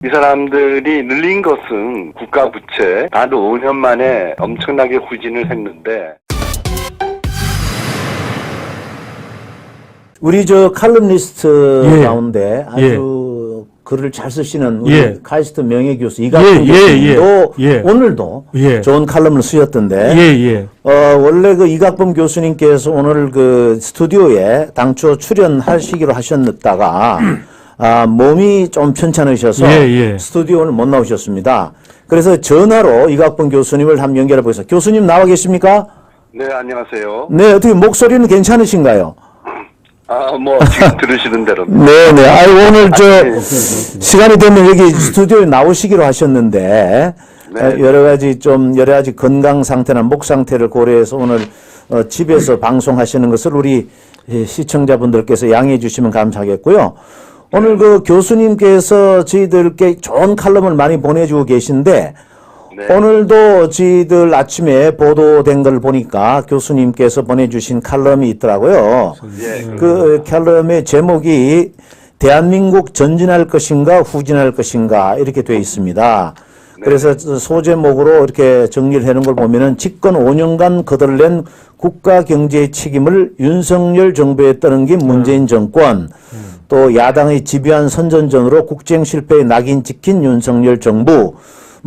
이 사람들이 늘린 것은 국가 부채, 단 5년 만에 엄청나게 후진을 했는데. 우리 칼럼니스트 예. 가운데 아주 글을 잘 쓰시는 우리 예. 카이스트 명예교수 이각봉 교수님도 오늘도 좋은 칼럼을 쓰셨던데 원래 그 이각봉 교수님께서 오늘 그 스튜디오에 당초 출연하시기로 하셨다가 몸이 좀 편찮으셔서 스튜디오를 못 나오셨습니다. 그래서 전화로 이각봉 교수님을 한번 연결해 보겠습니다. 교수님 나와 계십니까? 네, 안녕하세요. 네, 어떻게 목소리는 괜찮으신가요? 지금 들으시는 대로. 네네. 오늘 시간이 되면 여기 스튜디오에 나오시기로 하셨는데, 네. 여러 가지 건강 상태나 목 상태를 고려해서 오늘, 집에서 방송하시는 것을 우리 시청자분들께서 양해해 주시면 감사하겠고요. 오늘 그 교수님께서 저희들께 좋은 칼럼을 많이 보내주고 계신데, 네. 오늘도 저희들 아침에 보도된 걸 보니까 교수님께서 보내주신 칼럼이 있더라고요. 예. 그 칼럼의 제목이 대한민국 전진할 것인가 후진할 것인가 이렇게 되어 있습니다. 네. 그래서 소제목으로 이렇게 정리를 해놓은 걸 보면은 집권 5년간 거들낸 국가 경제의 책임을 윤석열 정부에 떠넘긴 문재인 정권, 또 야당의 집요한 선전전으로 국정 실패의 낙인 찍힌 윤석열 정부,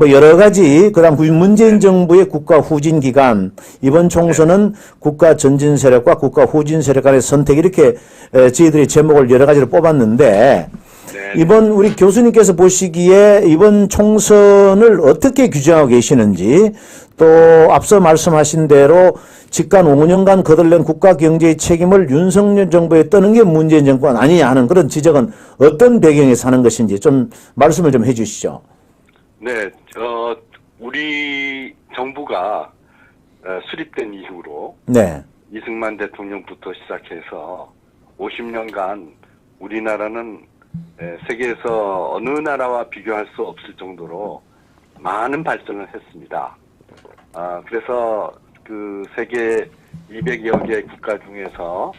여러 가지, 그 다음 문재인 정부의 국가 후진 기간, 이번 총선은 국가 전진 세력과 국가 후진 세력 간의 선택, 이렇게 저희들이 제목을 여러 가지로 뽑았는데, 이번 우리 교수님께서 보시기에 이번 총선을 어떻게 규정하고 계시는지, 또 앞서 말씀하신 대로 집권 5년간 거들낸 국가 경제의 책임을 윤석열 정부에 떠는 게 문재인 정권 아니냐 하는 그런 지적은 어떤 배경에서 하는 것인지 좀 말씀을 좀 해 주시죠. 네, 우리 정부가 수립된 이후로 이승만 대통령부터 시작해서 50년간 우리나라는 세계에서 어느 나라와 비교할 수 없을 정도로 많은 발전을 했습니다. 그래서 그 세계 200여 개 국가 중에서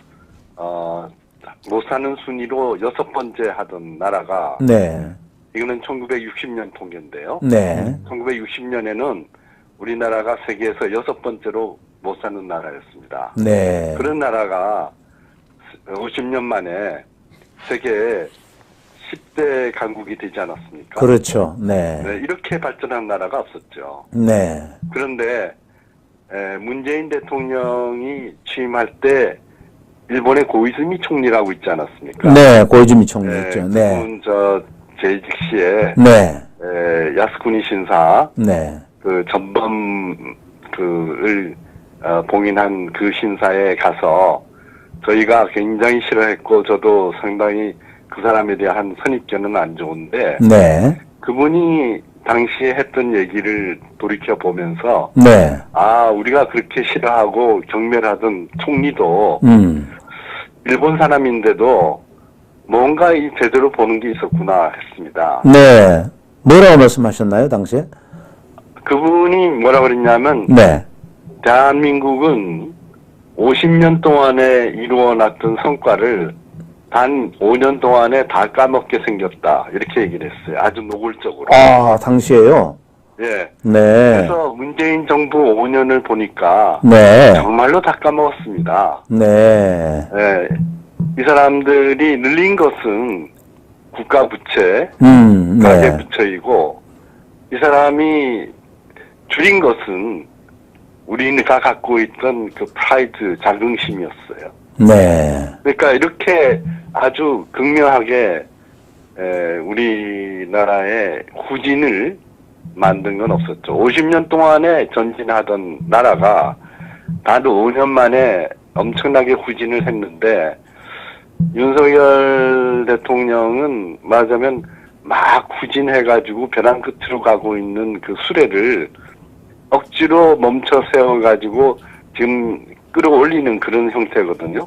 못 사는 순위로 6번째 하던 나라가 이거는 1960년 통계인데요. 1960년에는 우리나라가 세계에서 6번째로 못 사는 나라였습니다. 그런 나라가 50년 만에 세계 10대 강국이 되지 않았습니까? 그렇죠. 이렇게 발전한 나라가 없었죠. 그런데 문재인 대통령이 취임할 때 일본의 고이즈미 총리라고 있지 않았습니까? 고이즈미 총리 있죠. 그분 제 직시에 야스쿠니 신사 그 전범 을 봉인한 그 신사에 가서 저희가 굉장히 싫어했고 저도 상당히 그 사람에 대한 선입견은 안 좋은데 그분이 당시에 했던 얘기를 돌이켜 보면서 우리가 그렇게 싫어하고 경멸하던 총리도 일본 사람인데도 뭔가 제대로 보는 게 있었구나 했습니다. 뭐라고 말씀하셨나요, 당시에? 그분이 뭐라 그랬냐면 대한민국은 50년 동안에 이루어놨던 성과를 단 5년 동안에 다 까먹게 생겼다. 이렇게 얘기를 했어요. 아주 노골적으로. 당시에요? 그래서 문재인 정부 5년을 보니까 정말로 다 까먹었습니다. 이 사람들이 늘린 것은 국가 부채, 가계 부채이고 이 사람이 줄인 것은 우리가 갖고 있던 그 프라이드, 자긍심이었어요. 그러니까 이렇게 아주 극명하게 우리나라의 후진을 만든 건 없었죠. 50년 동안에 전진하던 나라가 단 5년 만에 엄청나게 후진을 했는데 윤석열 대통령은 말하자면 막 후진해가지고 벼랑 끝으로 가고 있는 그 수레를 억지로 멈춰 세워가지고 지금 끌어올리는 그런 형태거든요.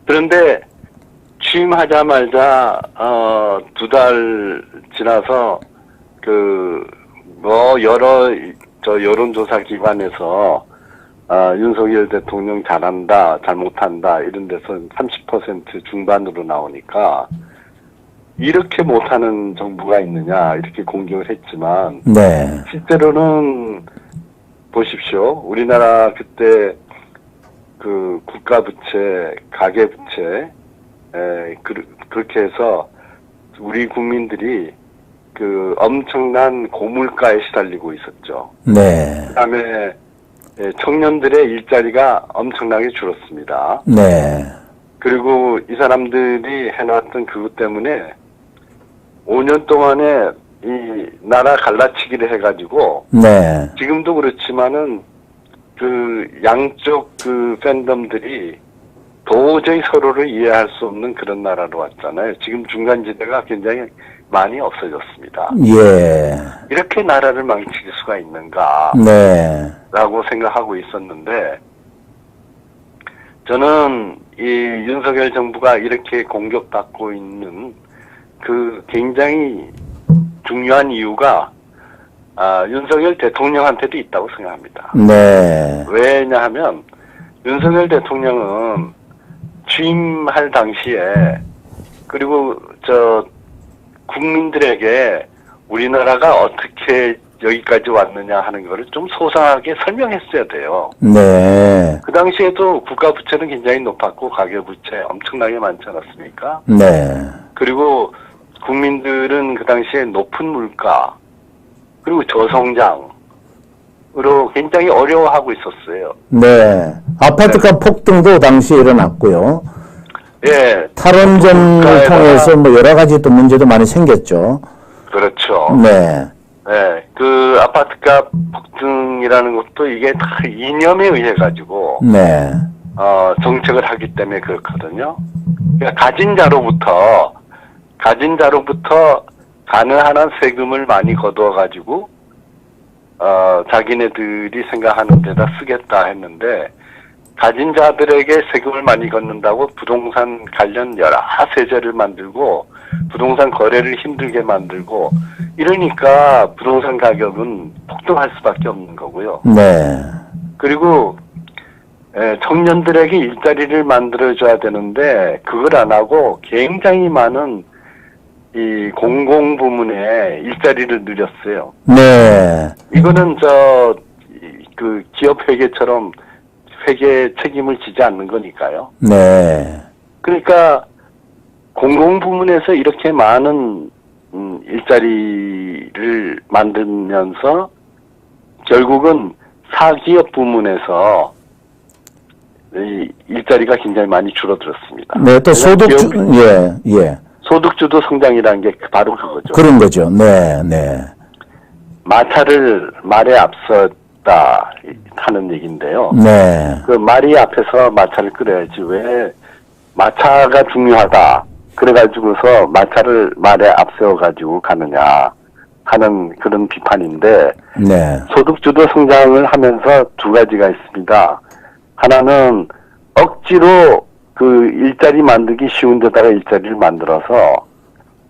그런데 취임하자마자 2달 지나서 여러 여론조사 기관에서 윤석열 대통령 잘한다, 잘못한다 이런 데서 30% 중반으로 나오니까 이렇게 못하는 정부가 있느냐 이렇게 공격을 했지만 네. 실제로는 보십시오. 우리나라 그때 그 국가부채, 가계부채 그렇게 해서 우리 국민들이 그 엄청난 고물가에 시달리고 있었죠. 네. 그다음에 청년들의 일자리가 엄청나게 줄었습니다. 네. 그리고 이 사람들이 해놨던 그것 때문에 5년 동안에 이 나라 갈라치기를 해가지고 네. 지금도 그렇지만은 그 양쪽 그 팬덤들이 도저히 서로를 이해할 수 없는 그런 나라로 왔잖아요. 지금 중간지대가 굉장히 많이 없어졌습니다. 예. 이렇게 나라를 망칠 수가 있는가? 네. 라고 생각하고 있었는데, 저는 이 윤석열 정부가 이렇게 공격받고 있는 그 굉장히 중요한 이유가 윤석열 대통령한테도 있다고 생각합니다. 네. 왜냐하면 윤석열 대통령은 취임할 당시에 그리고 국민들에게 우리나라가 어떻게 여기까지 왔느냐 하는 거를 좀 소상하게 설명했어야 돼요. 네. 그 당시에도 국가 부채는 굉장히 높았고 가계부채 엄청나게 많지 않았습니까? 네. 그리고 국민들은 그 당시에 높은 물가 그리고 저성장으로 굉장히 어려워하고 있었어요. 네. 아파트값 폭등도 당시에 일어났고요. 예. 탈원전을 통해서 뭐 여러 가지 또 문제도 많이 생겼죠. 그렇죠. 네. 네. 그 아파트값 폭등이라는 것도 이게 다 이념에 의해 가지고 네. 정책을 하기 때문에 그렇거든요. 그러니까 가진자로부터 가능한 한 세금을 많이 거두어 가지고 자기네들이 생각하는 데다 쓰겠다 했는데 가진 자들에게 세금을 많이 걷는다고 부동산 관련 여러 세제를 만들고 부동산 거래를 힘들게 만들고 이러니까 부동산 가격은 폭등할 수밖에 없는 거고요. 네. 그리고 청년들에게 일자리를 만들어줘야 되는데 그걸 안 하고 굉장히 많은 이 공공부문에 일자리를 늘렸어요. 네. 이거는 그 기업 회계처럼 회계 책임을 지지 않는 거니까요. 네. 그러니까 공공부문에서 이렇게 많은 일자리를 만들면서 결국은 사기업 부문에서 이 일자리가 굉장히 많이 줄어들었습니다. 네, 또 소득주, 예. 소득주도 성장이라는 게 바로 그거죠. 그런 거죠. 네, 네. 마차를 말에 앞섰다 하는 얘기인데요. 네. 그 말이 앞에서 마차를 끌어야지 왜 마차가 중요하다. 그래가지고서 마차를 말에 앞세워가지고 가느냐 하는 그런 비판인데 네. 소득주도 성장을 하면서 두 가지가 있습니다. 하나는 억지로 그 일자리 만들기 쉬운 데다가 일자리를 만들어서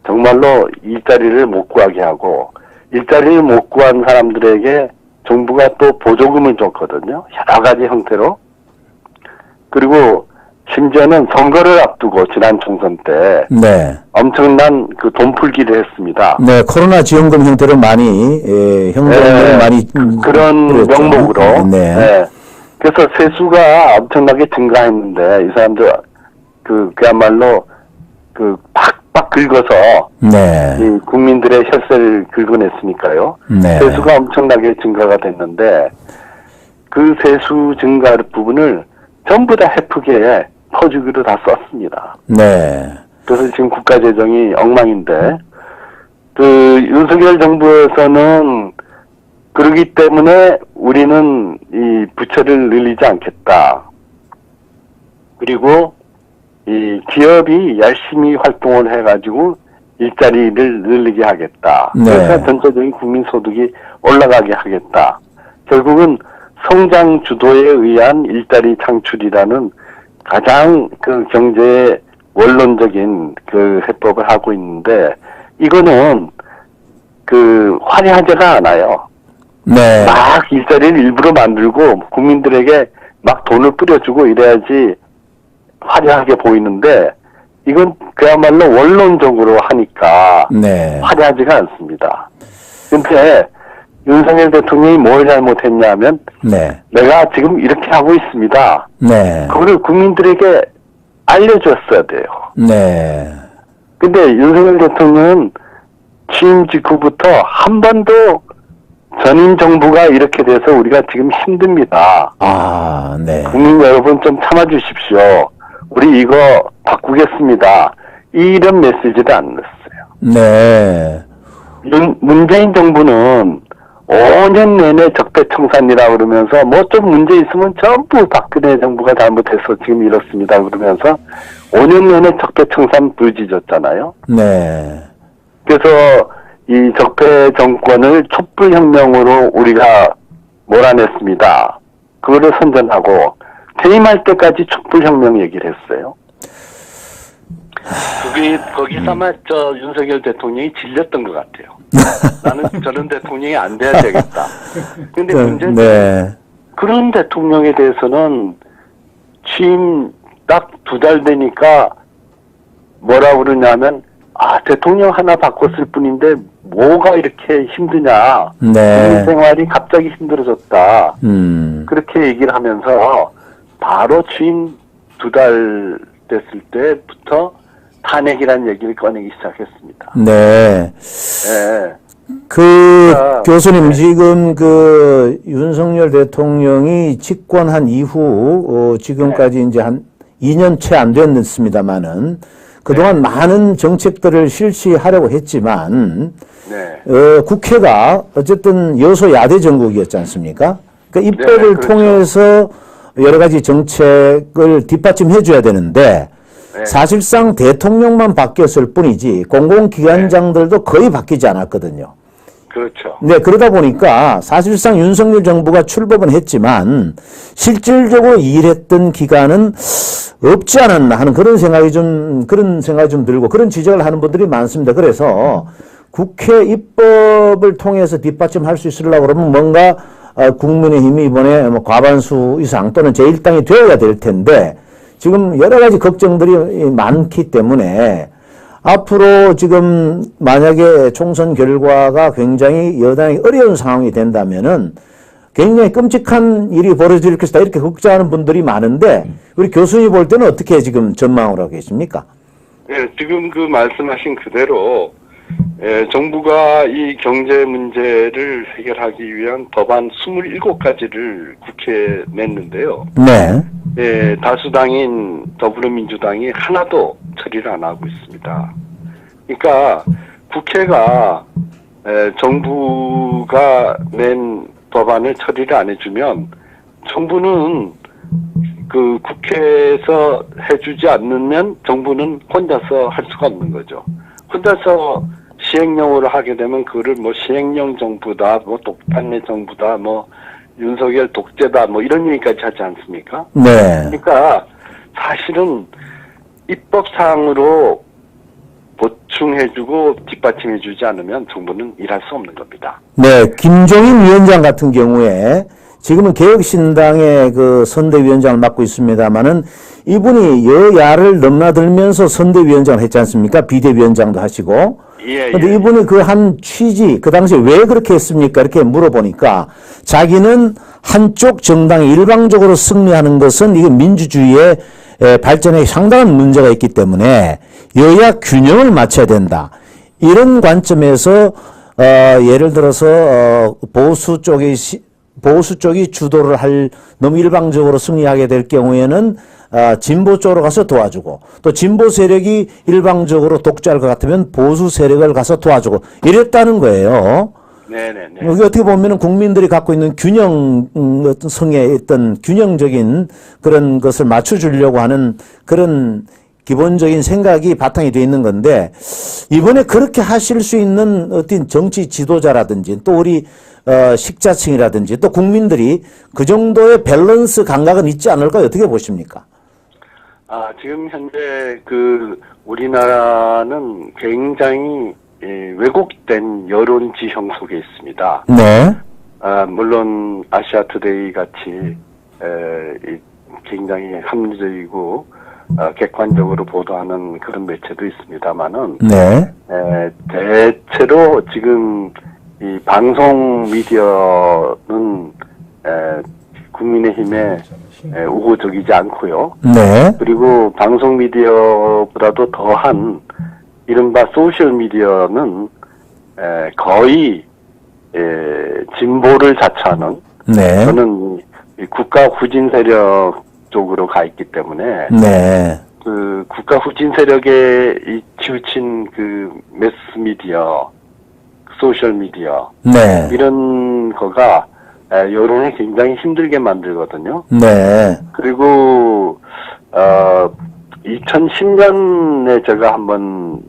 정말로 일자리를 못 구하게 하고 일자리를 못 구한 사람들에게 정부가 또 보조금을 줬거든요. 여러 가지 형태로. 그리고 심지어는 선거를 앞두고 지난 총선 때 네. 엄청난 그 돈 풀기를 했습니다. 네, 코로나 지원금 형태로 많이, 현금을 많이. 그런 뿌렸죠. 명목으로. 네. 네. 그래서 세수가 엄청나게 증가했는데 이 사람들 그야말로 팍팍 긁어서 네. 이 국민들의 혈세를 긁어냈으니까요. 네. 세수가 엄청나게 증가가 됐는데 그 세수 증가 부분을 전부 다 해프게 퍼주기로 다 썼습니다. 네. 그래서 지금 국가 재정이 엉망인데 그 윤석열 정부에서는 그러기 때문에 우리는 이 부채를 늘리지 않겠다. 그리고 이 기업이 열심히 활동을 해가지고 일자리를 늘리게 하겠다. 네. 그래서 전체적인 국민 소득이 올라가게 하겠다. 결국은 성장 주도에 의한 일자리 창출이라는 가장 그 경제의 원론적인 그 해법을 하고 있는데 이거는 그 화려하지가 않아요. 네. 막 일자리를 일부러 만들고 국민들에게 막 돈을 뿌려주고 이래야지 화려하게 보이는데 이건 그야말로 원론적으로 하니까 네. 화려하지가 않습니다. 근데 윤석열 대통령이 뭘 잘못했냐면 네. 내가 지금 이렇게 하고 있습니다. 네. 그거를 국민들에게 알려줬어야 돼요. 네. 근데 윤석열 대통령은 취임 직후부터 한 번도 전임 정부가 이렇게 돼서 우리가 지금 힘듭니다. 아, 네. 국민 여러분 좀 참아주십시오. 우리 이거 바꾸겠습니다. 이런 메시지를 안 넣었어요. 네. 문재인 정부는 5년 내내 적폐청산이라 그러면서 뭐 좀 문제 있으면 전부 박근혜 정부가 잘못해서 지금 이렇습니다 그러면서 5년 내내 적폐청산 부르짖었잖아요. 네. 그래서 이 적폐 정권을 촛불혁명으로 우리가 몰아냈습니다. 그거를 선전하고 퇴임할 때까지 촛불혁명 얘기를 했어요. 거기서 아마 윤석열 대통령이 질렸던 것 같아요. 나는 저런 대통령이 안 돼야 되겠다. 근데 문제는 네. 그런 대통령에 대해서는 취임 딱 2달 되니까 뭐라 그러냐면 대통령 하나 바꿨을 뿐인데 뭐가 이렇게 힘드냐. 네. 국민 생활이 갑자기 힘들어졌다. 그렇게 얘기를 하면서 바로 취임 2달 됐을 때부터 탄핵이라는 얘기를 꺼내기 시작했습니다. 네. 네. 교수님, 지금 윤석열 대통령이 집권한 이후, 지금까지 이제 한 2년 채 안 됐습니다만은, 그동안 많은 정책들을 실시하려고 했지만, 국회가 어쨌든 여소야대 정국이었지 않습니까? 그러니까 입법을 그렇죠. 통해서 여러 가지 정책을 뒷받침해 줘야 되는데, 사실상 대통령만 바뀌었을 뿐이지 공공기관장들도 거의 바뀌지 않았거든요. 그렇죠. 네, 그러다 보니까 사실상 윤석열 정부가 출범은 했지만 실질적으로 일했던 기간은 없지 않았나 하는 그런 생각이 좀 들고 그런 지적을 하는 분들이 많습니다. 그래서 국회 입법을 통해서 뒷받침할 수 있으려고 그러면 뭔가 국민의힘이 이번에 과반수 이상 또는 제1당이 되어야 될 텐데 지금 여러 가지 걱정들이 많기 때문에 앞으로 지금 만약에 총선 결과가 굉장히 여당이 어려운 상황이 된다면은 굉장히 끔찍한 일이 벌어질 것이다 이렇게 걱정하는 분들이 많은데 우리 교수님 볼 때는 어떻게 지금 전망을 하고 계십니까? 네, 지금 그 말씀하신 그대로 정부가 이 경제 문제를 해결하기 위한 법안 27가지를 국회에 냈는데요. 네. 다수당인 더불어민주당이 하나도 처리를 안 하고 있습니다. 그러니까 국회가 정부가 낸 법안을 처리를 안 해주면 정부는 그 국회에서 해주지 않으면 정부는 혼자서 할 수가 없는 거죠. 혼자서 시행령으로 하게 되면 그거를 뭐 시행령 정부다, 뭐 독단내 정부다, 뭐 윤석열 독재다, 뭐 이런 얘기까지 하지 않습니까? 네. 그러니까 사실은 입법사항으로 보충해주고 뒷받침해주지 않으면 정부는 일할 수 없는 겁니다. 네, 김종인 위원장 같은 경우에 지금은 개혁신당의 선대위원장을 맡고 있습니다만은 이분이 여야를 넘나들면서 선대위원장을 했지 않습니까? 비대위원장도 하시고. 근데 이분이 한 취지, 그 당시에 왜 그렇게 했습니까? 이렇게 물어보니까 자기는 한쪽 정당이 일방적으로 승리하는 것은 이게 민주주의의 발전에 상당한 문제가 있기 때문에 여야 균형을 맞춰야 된다. 이런 관점에서 예를 들어서 보수 쪽이 주도를 너무 일방적으로 승리하게 될 경우에는 진보 쪽으로 가서 도와주고 또 진보 세력이 일방적으로 독재할 것 같으면 보수 세력을 가서 도와주고 이랬다는 거예요. 네네네. 여기 어떻게 보면은 국민들이 갖고 있는 균형성의 어떤 균형적인 그런 것을 맞춰주려고 하는 그런 기본적인 생각이 바탕이 되어 있는 건데 이번에 그렇게 하실 수 있는 어떤 정치 지도자라든지 또 우리 식자층이라든지 또 국민들이 그 정도의 밸런스 감각은 있지 않을까 어떻게 보십니까? 지금 현재 우리나라는 굉장히 왜곡된 여론 지형 속에 있습니다. 네. 물론 아시아투데이 같이 굉장히 합리적이고 객관적으로 보도하는 그런 매체도 있습니다만은 네. 대체로 지금 이 방송 미디어는 국민의힘에 우호적이지 않고요. 네. 그리고 방송 미디어보다도 더한 이른바 소셜 미디어는 거의 진보를 자처하는 네. 저는 이 국가 후진 세력 쪽으로 가 있기 때문에 네. 그 국가 후진 세력에 치우친 그 매스 미디어, 소셜 미디어 네. 이런 거가 여론을 굉장히 힘들게 만들거든요. 네. 그리고 2010년에 제가 한번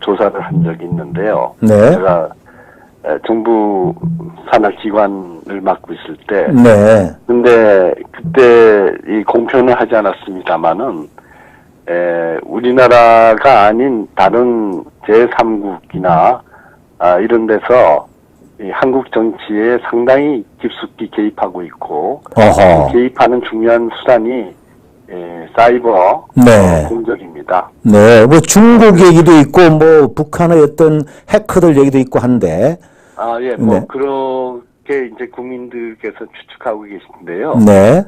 조사를 한 적이 있는데요. 네. 제가 정부 산하 기관을 맡고 있을 때, 네. 근데 그때 이 공표는 하지 않았습니다만은 우리나라가 아닌 다른 제3국이나 이런 데서 이 한국 정치에 상당히 깊숙이 개입하고 있고, 어허. 개입하는 중요한 수단이 사이버 네. 공격입니다. 네. 뭐 중국 얘기도 있고 뭐 북한의 어떤 해커들 얘기도 있고 한데. 예, 네. 그렇게 이제 국민들께서 추측하고 계신데요. 네.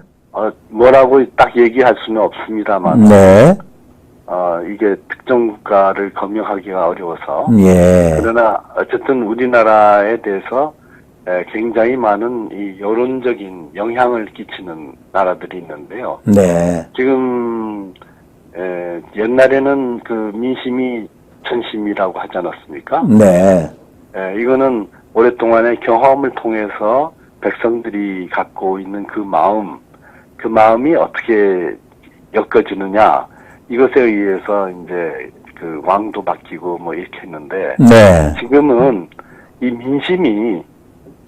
뭐라고 딱 얘기할 수는 없습니다만, 네. 이게 특정 국가를 검역하기가 어려워서, 예. 그러나 어쨌든 우리나라에 대해서 굉장히 많은 이 여론적인 영향을 끼치는 나라들이 있는데요. 네. 지금 옛날에는 그 민심이 천심이라고 하지 않았습니까? 네. 이거는 오랫동안의 경험을 통해서 백성들이 갖고 있는 그 마음이 어떻게 엮어지느냐, 이것에 의해서 이제 그 왕도 바뀌고 뭐 이렇게 했는데, 네. 지금은 이 민심이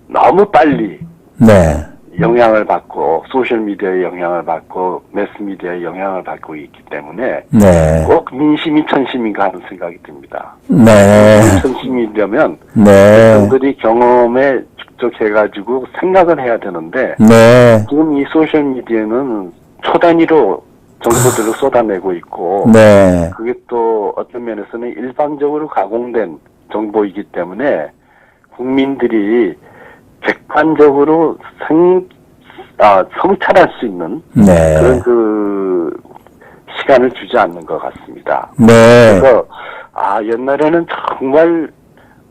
너무 빨리 네. 영향을 받고, 소셜미디어의 영향을 받고, 매스미디어의 영향을 받고 있기 때문에, 네. 꼭 민심이 천심인가 하는 생각이 듭니다. 네. 천심이려면, 네. 사람들이 경험에 축적해가지고 생각을 해야 되는데, 네. 지금 이 소셜미디어는 초 단위로 정보들을 쏟아내고 있고, 네. 그게 또 어떤 면에서는 일방적으로 가공된 정보이기 때문에, 국민들이 객관적으로 성찰할 수 있는 네. 그런 그 시간을 주지 않는 것 같습니다. 네. 그래서 옛날에는 정말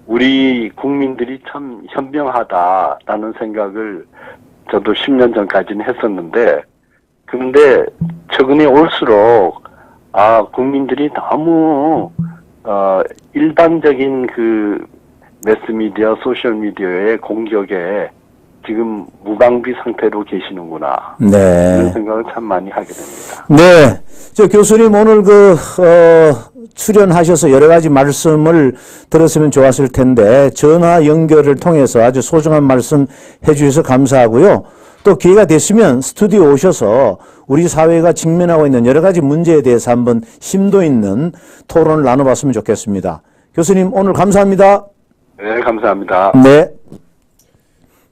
우리 국민들이 참 현명하다라는 생각을 저도 10년 전까지는 했었는데, 그런데 최근에 올수록 국민들이 너무 일반적인 그 매스미디어, 소셜미디어의 공격에 지금 무방비 상태로 계시는구나. 네. 이런 생각을 참 많이 하게 됩니다. 네. 교수님 오늘 출연하셔서 여러 가지 말씀을 들었으면 좋았을 텐데, 전화 연결을 통해서 아주 소중한 말씀 해주셔서 감사하고요. 또 기회가 됐으면 스튜디오 오셔서 우리 사회가 직면하고 있는 여러 가지 문제에 대해서 한번 심도 있는 토론을 나눠봤으면 좋겠습니다. 교수님 오늘 감사합니다. 네, 감사합니다. 네.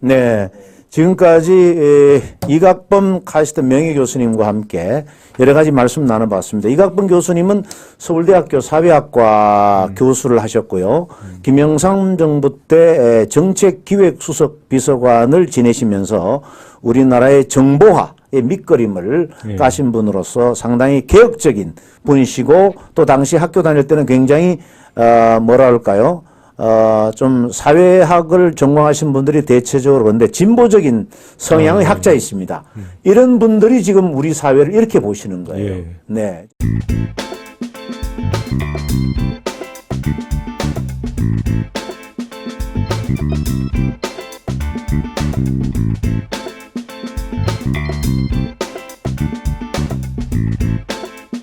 네. 지금까지 이각범 카이스트 명예교수님과 함께 여러 가지 말씀 나눠봤습니다. 이각범 교수님은 서울대학교 사회학과 교수를 하셨고요. 김영삼 정부 때 정책기획수석 비서관을 지내시면서 우리나라의 정보화의 밑거림을 까신 분으로서 상당히 개혁적인 분이시고, 또 당시 학교 다닐 때는 굉장히 뭐라 할까요? 좀 사회학을 전공하신 분들이 대체적으로 그런데 진보적인 성향의 학자이십니다. 이런 분들이 지금 우리 사회를 이렇게 보시는 거예요. 예. 네.